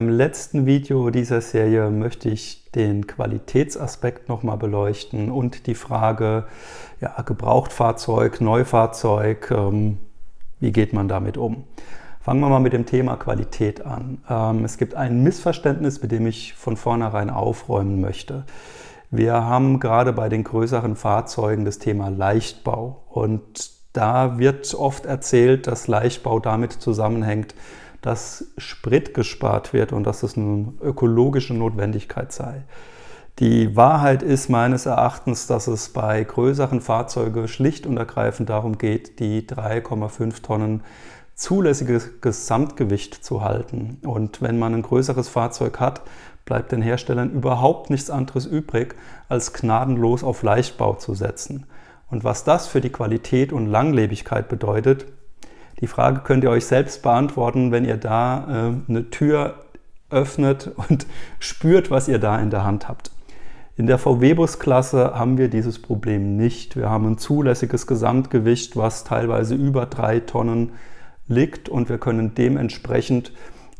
Im letzten Video dieser Serie möchte ich den Qualitätsaspekt nochmal beleuchten und die Frage, ja, Gebrauchtfahrzeug, Neufahrzeug, wie geht man damit um? Fangen wir mal mit dem Thema Qualität an. Es gibt ein Missverständnis, mit dem ich von vornherein aufräumen möchte. Wir haben gerade bei den größeren Fahrzeugen das Thema Leichtbau und da wird oft erzählt, dass Leichtbau damit zusammenhängt, dass Sprit gespart wird und dass es eine ökologische Notwendigkeit sei. Die Wahrheit ist meines Erachtens, dass es bei größeren Fahrzeugen schlicht und ergreifend darum geht, die 3,5 Tonnen zulässiges Gesamtgewicht zu halten. Und wenn man ein größeres Fahrzeug hat, bleibt den Herstellern überhaupt nichts anderes übrig, als gnadenlos auf Leichtbau zu setzen. Und was das für die Qualität und Langlebigkeit bedeutet, die Frage könnt ihr euch selbst beantworten, wenn ihr da eine Tür öffnet und spürt, was ihr da in der Hand habt. In der VW-Bus-Klasse haben wir dieses Problem nicht. Wir haben ein zulässiges Gesamtgewicht, was teilweise über 3 Tonnen liegt und wir können dementsprechend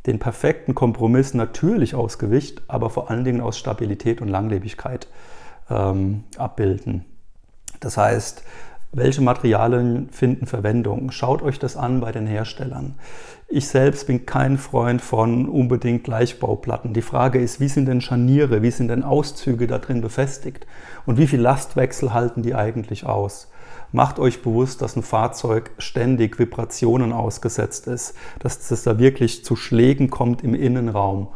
den perfekten Kompromiss natürlich aus Gewicht, aber vor allen Dingen aus Stabilität und Langlebigkeit abbilden. Das heißt, welche Materialien finden Verwendung? Schaut euch das an bei den Herstellern. Ich selbst bin kein Freund von unbedingt Leichtbauplatten. Die Frage ist, wie sind denn Scharniere, wie sind denn Auszüge da drin befestigt und wie viel Lastwechsel halten die eigentlich aus? Macht euch bewusst, dass ein Fahrzeug ständig Vibrationen ausgesetzt ist, dass es da wirklich zu Schlägen kommt im Innenraum.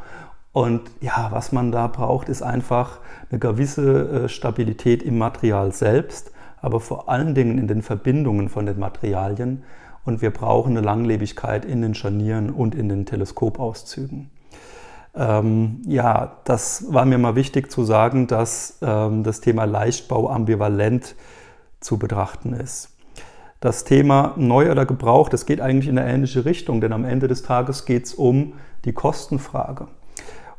Und ja, was man da braucht, ist einfach eine gewisse Stabilität im Material selbst, aber vor allen Dingen in den Verbindungen von den Materialien. Und wir brauchen eine Langlebigkeit in den Scharnieren und in den Teleskopauszügen. Ja, das war mir mal wichtig zu sagen, dass das Thema Leichtbau ambivalent zu betrachten ist. Das Thema neu oder gebraucht, das geht eigentlich in eine ähnliche Richtung, denn am Ende des Tages geht es um die Kostenfrage.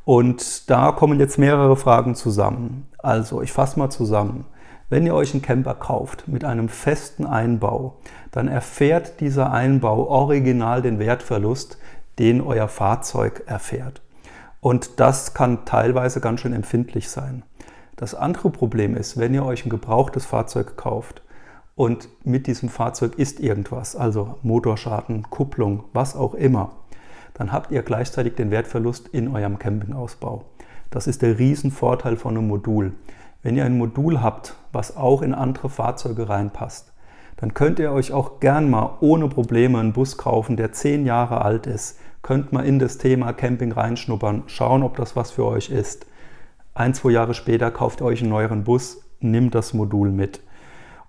Und da kommen jetzt mehrere Fragen zusammen. Also, ich fasse mal zusammen. Wenn ihr euch einen Camper kauft mit einem festen Einbau, dann erfährt dieser Einbau original den Wertverlust, den euer Fahrzeug erfährt. Und das kann teilweise ganz schön empfindlich sein. Das andere Problem ist, wenn ihr euch ein gebrauchtes Fahrzeug kauft und mit diesem Fahrzeug ist irgendwas, also Motorschaden, Kupplung, was auch immer, dann habt ihr gleichzeitig den Wertverlust in eurem Campingausbau. Das ist der Riesenvorteil von einem Modul. Wenn ihr ein Modul habt, was auch in andere Fahrzeuge reinpasst, dann könnt ihr euch auch gern mal ohne Probleme einen Bus kaufen, der 10 Jahre alt ist. Könnt mal in das Thema Camping reinschnuppern, schauen, ob das was für euch ist. 1-2 Jahre später kauft ihr euch einen neueren Bus, nimmt das Modul mit.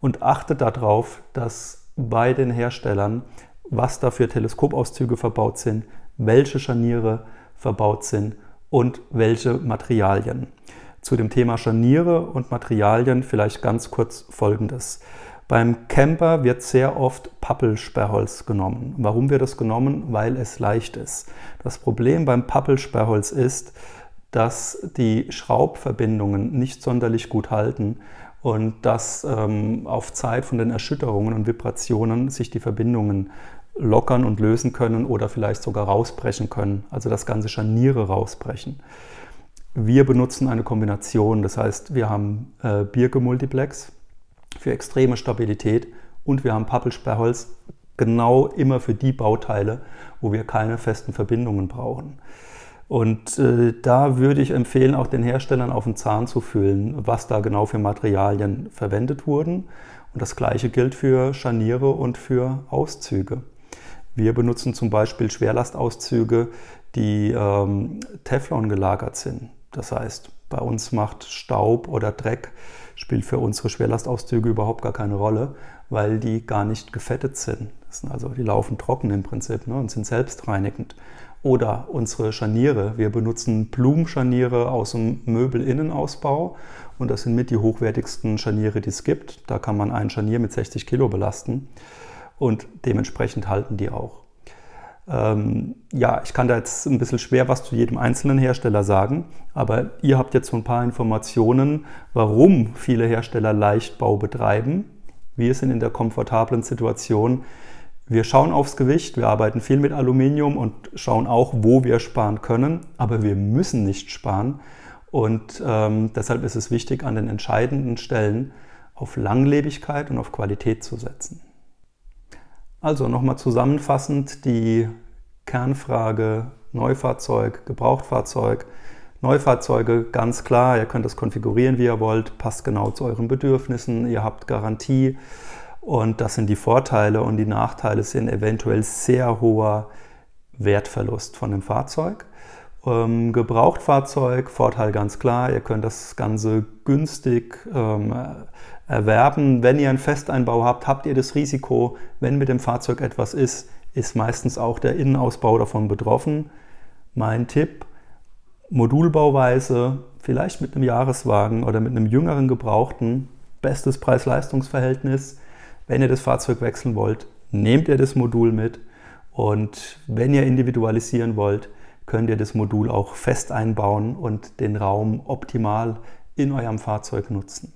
Und achtet darauf, dass bei den Herstellern, was da für Teleskopauszüge verbaut sind, welche Scharniere verbaut sind und welche Materialien. Zu dem Thema Scharniere und Materialien vielleicht ganz kurz Folgendes. Beim Camper wird sehr oft Pappelsperrholz genommen. Warum wird das genommen? Weil es leicht ist. Das Problem beim Pappelsperrholz ist, dass die Schraubverbindungen nicht sonderlich gut halten und dass auf Zeit von den Erschütterungen und Vibrationen sich die Verbindungen lockern und lösen können oder vielleicht sogar rausbrechen können, also das ganze Scharniere rausbrechen. Wir benutzen eine Kombination, das heißt, wir haben Birke Multiplex für extreme Stabilität und wir haben Pappelsperrholz genau immer für die Bauteile, wo wir keine festen Verbindungen brauchen. Und da würde ich empfehlen, auch den Herstellern auf den Zahn zu fühlen, was da genau für Materialien verwendet wurden. Und das Gleiche gilt für Scharniere und für Auszüge. Wir benutzen zum Beispiel Schwerlastauszüge, die Teflon gelagert sind. Das heißt, bei uns macht Staub oder Dreck, spielt für unsere Schwerlastauszüge überhaupt gar keine Rolle, weil die gar nicht gefettet sind. Das sind also, die laufen trocken im Prinzip, ne, und sind selbstreinigend. Oder unsere Scharniere. Wir benutzen Blumenscharniere aus dem Möbelinnenausbau und das sind mit die hochwertigsten Scharniere, die es gibt. Da kann man ein Scharnier mit 60 Kilo belasten und dementsprechend halten die auch. Ja, ich kann da jetzt ein bisschen schwer was zu jedem einzelnen Hersteller sagen, aber ihr habt jetzt so ein paar Informationen, warum viele Hersteller Leichtbau betreiben. Wir sind in der komfortablen Situation, Wir schauen aufs Gewicht, wir arbeiten viel mit Aluminium und schauen auch, wo wir sparen können, aber wir müssen nicht sparen. Und deshalb ist es wichtig, an den entscheidenden Stellen auf Langlebigkeit und auf Qualität zu setzen. Also nochmal zusammenfassend die Kernfrage Neufahrzeug, Gebrauchtfahrzeug. Neufahrzeuge, ganz klar, ihr könnt das konfigurieren, wie ihr wollt, passt genau zu euren Bedürfnissen, ihr habt Garantie und das sind die Vorteile, und die Nachteile sind eventuell sehr hoher Wertverlust von dem Fahrzeug. Gebrauchtfahrzeug, Vorteil ganz klar, ihr könnt das Ganze günstig erwerben. Wenn ihr einen Festeinbau habt, habt ihr das Risiko, wenn mit dem Fahrzeug etwas ist meistens auch der Innenausbau davon betroffen. Mein Tipp: Modulbauweise, vielleicht mit einem Jahreswagen oder mit einem jüngeren Gebrauchten, bestes Preis-Leistungs-Verhältnis. Wenn ihr das Fahrzeug wechseln wollt, nehmt ihr das Modul mit, und wenn ihr individualisieren wollt, könnt ihr das Modul auch fest einbauen und den Raum optimal in eurem Fahrzeug nutzen.